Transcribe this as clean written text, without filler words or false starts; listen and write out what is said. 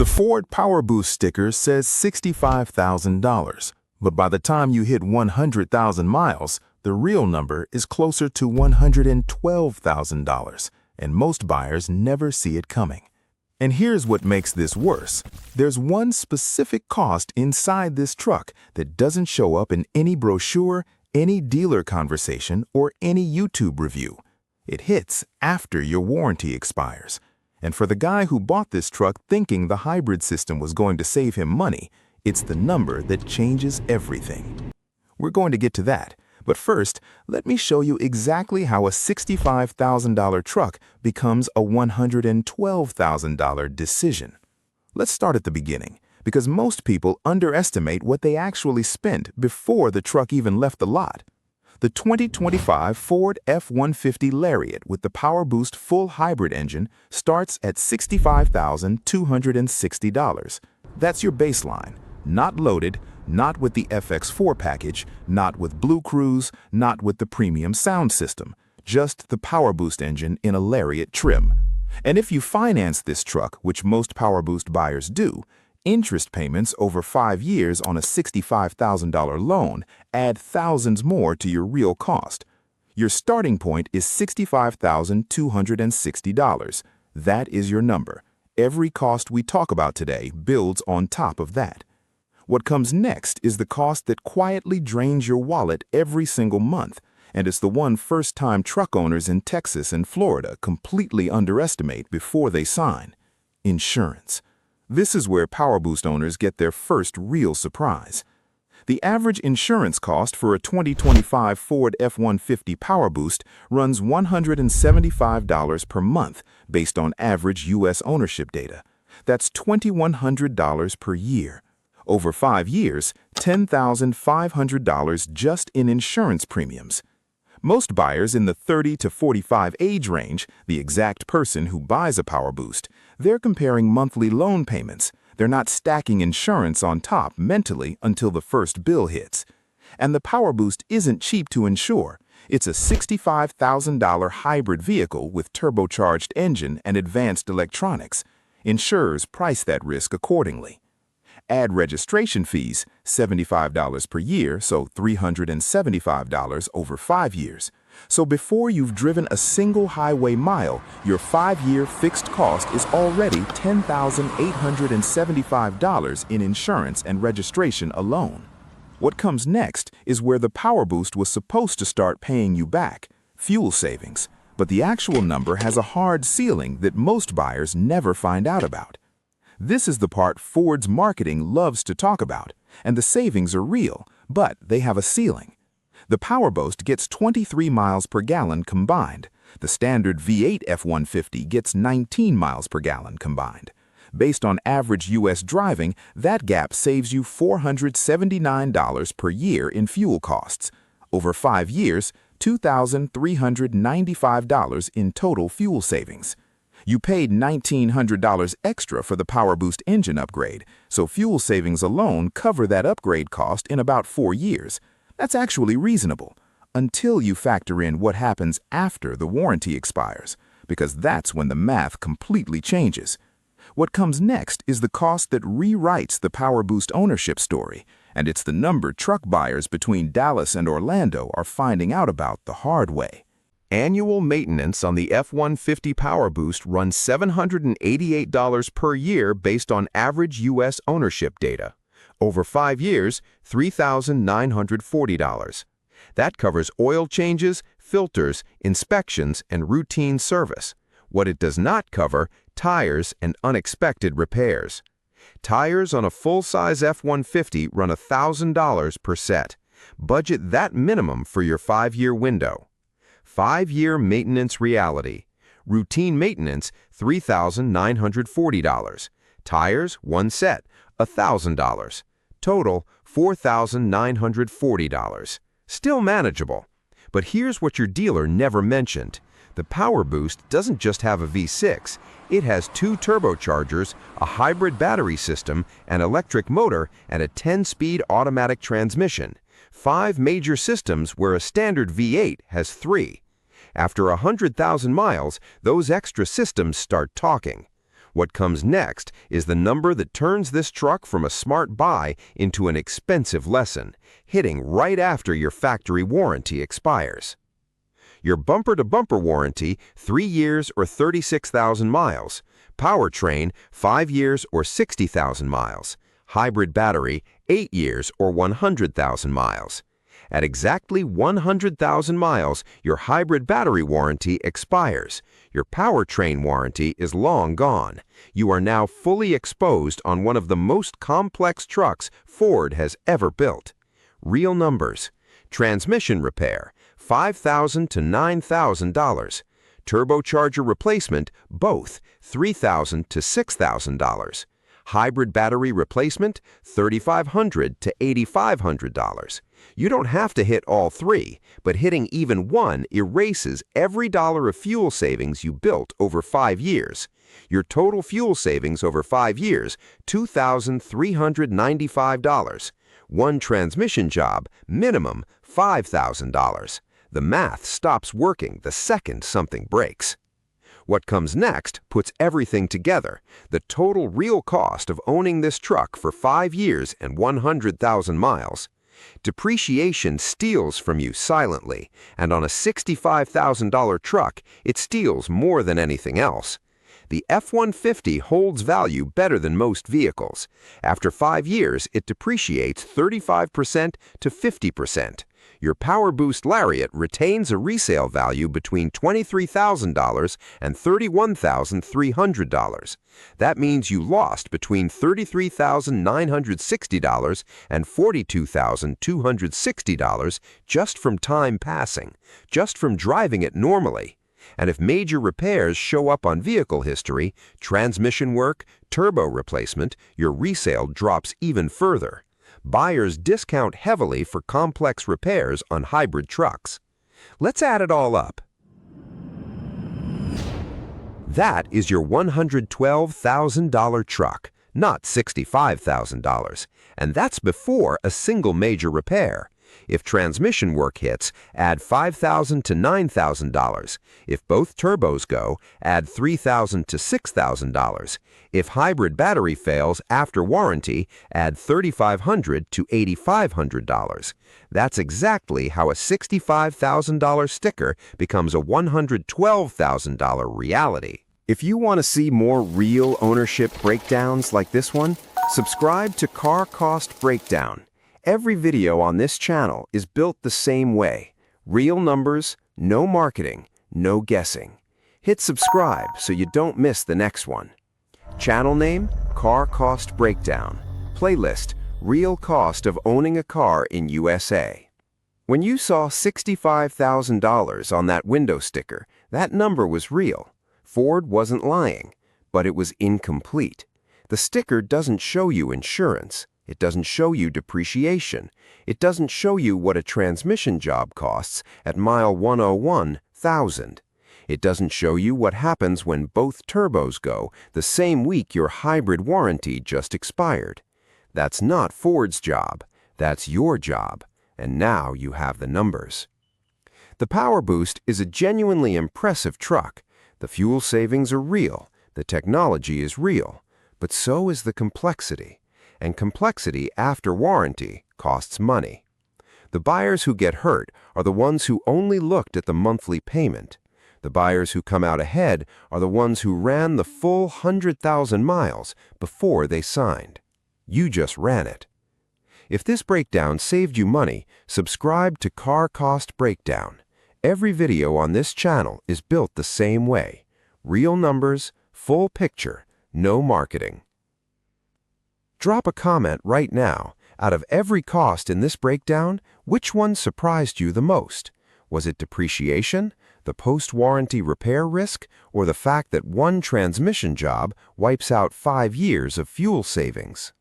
The Ford PowerBoost sticker says $65,000, but by the time you hit 100,000 miles, the real number is closer to $112,000, and most buyers never see it coming. And here's what makes this worse. There's one specific cost inside this truck that doesn't show up in any brochure, any dealer conversation, or any YouTube review. It hits after your warranty expires. And for the guy who bought this truck thinking the hybrid system was going to save him money, it's the number that changes everything. We're going to get to that, but first, let me show you exactly how a $65,000 truck becomes a $112,000 decision. Let's start at the beginning, because most people underestimate what they actually spent before the truck even left the lot. The 2025 Ford F-150 Lariat with the PowerBoost full hybrid engine starts at $65,260. That's your baseline, not loaded, not with the FX4 package, not with Blue Cruise, not with the premium sound system, just the PowerBoost engine in a Lariat trim. And if you finance this truck, which most PowerBoost buyers do, interest payments over 5 years on a $65,000 loan add thousands more to your real cost. Your starting point is $65,260. That is your number. Every cost we talk about today builds on top of that. What comes next is the cost that quietly drains your wallet every single month, and it's the one first-time truck owners in Texas and Florida completely underestimate before they sign: insurance. This is where PowerBoost owners get their first real surprise. The average insurance cost for a 2025 Ford F-150 PowerBoost runs $175 per month based on average U.S. ownership data. That's $2,100 per year. Over 5 years, $10,500 just in insurance premiums. Most buyers in the 30 to 45 age range, the exact person who buys a PowerBoost, they're comparing monthly loan payments. They're not stacking insurance on top mentally until the first bill hits. And the PowerBoost isn't cheap to insure. It's a $65,000 hybrid vehicle with turbocharged engine and advanced electronics. Insurers price that risk accordingly. Add registration fees, $75 per year, so $375 over 5 years. So before you've driven a single highway mile, your 5-year fixed cost is already $10,875 in insurance and registration alone. What comes next is where the PowerBoost was supposed to start paying you back: fuel savings. But the actual number has a hard ceiling that most buyers never find out about. This is the part Ford's marketing loves to talk about, and the savings are real, but they have a ceiling. The PowerBoost gets 23 miles per gallon combined. The standard V8 F-150 gets 19 miles per gallon combined. Based on average U.S. driving, that gap saves you $479 per year in fuel costs. Over 5 years, $2,395 in total fuel savings. You paid $1,900 extra for the PowerBoost engine upgrade, so fuel savings alone cover that upgrade cost in about 4 years. That's actually reasonable, until you factor in what happens after the warranty expires, because that's when the math completely changes. What comes next is the cost that rewrites the PowerBoost ownership story, and it's the number truck buyers between Dallas and Orlando are finding out about the hard way. Annual maintenance on the F-150 PowerBoost runs $788 per year based on average U.S. ownership data. Over 5 years, $3,940. That covers oil changes, filters, inspections, and routine service. What it does not cover, tires and unexpected repairs. Tires on a full-size F-150 run $1,000 per set. Budget that minimum for your 5-year window. 5-year maintenance reality. Routine maintenance, $3,940. Tires, 1 set, $1,000. Total, $4,940. Still manageable. But here's what your dealer never mentioned. The PowerBoost doesn't just have a V6. It has 2 turbochargers, a hybrid battery system, an electric motor, and a 10-speed automatic transmission. 5 major systems where a standard V8 has 3. After 100,000 miles, those extra systems start talking. What comes next is the number that turns this truck from a smart buy into an expensive lesson, hitting right after your factory warranty expires. Your bumper-to-bumper warranty, 3 years or 36,000 miles. Powertrain, 5 years or 60,000 miles. Hybrid battery, 8 years or 100,000 miles. At exactly 100,000 miles, your hybrid battery warranty expires. Your powertrain warranty is long gone. You are now fully exposed on one of the most complex trucks Ford has ever built. Real numbers. Transmission repair, $5,000 to $9,000. Turbocharger replacement, both, $3,000 to $6,000. Hybrid battery replacement, $3,500 to $8,500. You don't have to hit all three, but hitting even one erases every dollar of fuel savings you built over 5 years. Your total fuel savings over 5 years, $2,395. One transmission job, minimum $5,000. The math stops working the second something breaks. What comes next puts everything together. The total real cost of owning this truck for 5 years and 100,000 miles. Depreciation steals from you silently, and on a $65,000 truck, it steals more than anything else. The F-150 holds value better than most vehicles. After 5 years, it depreciates 35% to 50%. Your PowerBoost Lariat retains a resale value between $23,000 and $31,300. That means you lost between $33,960 and $42,260 just from time passing, just from driving it normally. And if major repairs show up on vehicle history, transmission work, turbo replacement, your resale drops even further. Buyers discount heavily for complex repairs on hybrid trucks. Let's add it all up. That is your $112,000 truck, not $65,000. And that's before a single major repair. If transmission work hits, add $5,000 to $9,000. If both turbos go, add $3,000 to $6,000. If hybrid battery fails after warranty, add $3,500 to $8,500. That's exactly how a $65,000 sticker becomes a $112,000 reality. If you want to see more real ownership breakdowns like this one, subscribe to Car Cost Breakdown. Every video on this channel is built the same way. Real numbers, no marketing, no guessing. Hit subscribe so you don't miss the next one. Channel name, Car Cost Breakdown. Playlist, Real Cost of Owning a Car in USA. When you saw $65,000 on that window sticker, that number was real. Ford wasn't lying, but it was incomplete. The sticker doesn't show you insurance. It doesn't show you depreciation. It doesn't show you what a transmission job costs at mile 101,000. It doesn't show you what happens when both turbos go the same week your hybrid warranty just expired. That's not Ford's job. That's your job. And now you have the numbers. The PowerBoost is a genuinely impressive truck. The fuel savings are real. The technology is real. But so is the complexity. And complexity after warranty costs money. The buyers who get hurt are the ones who only looked at the monthly payment. The buyers who come out ahead are the ones who ran the full 100,000 miles before they signed. You just ran it. If this breakdown saved you money, subscribe to Car Cost Breakdown. Every video on this channel is built the same way. Real numbers, full picture, no marketing. Drop a comment right now. Out of every cost in this breakdown, which one surprised you the most? Was it depreciation, the post-warranty repair risk, or the fact that one transmission job wipes out 5 years of fuel savings?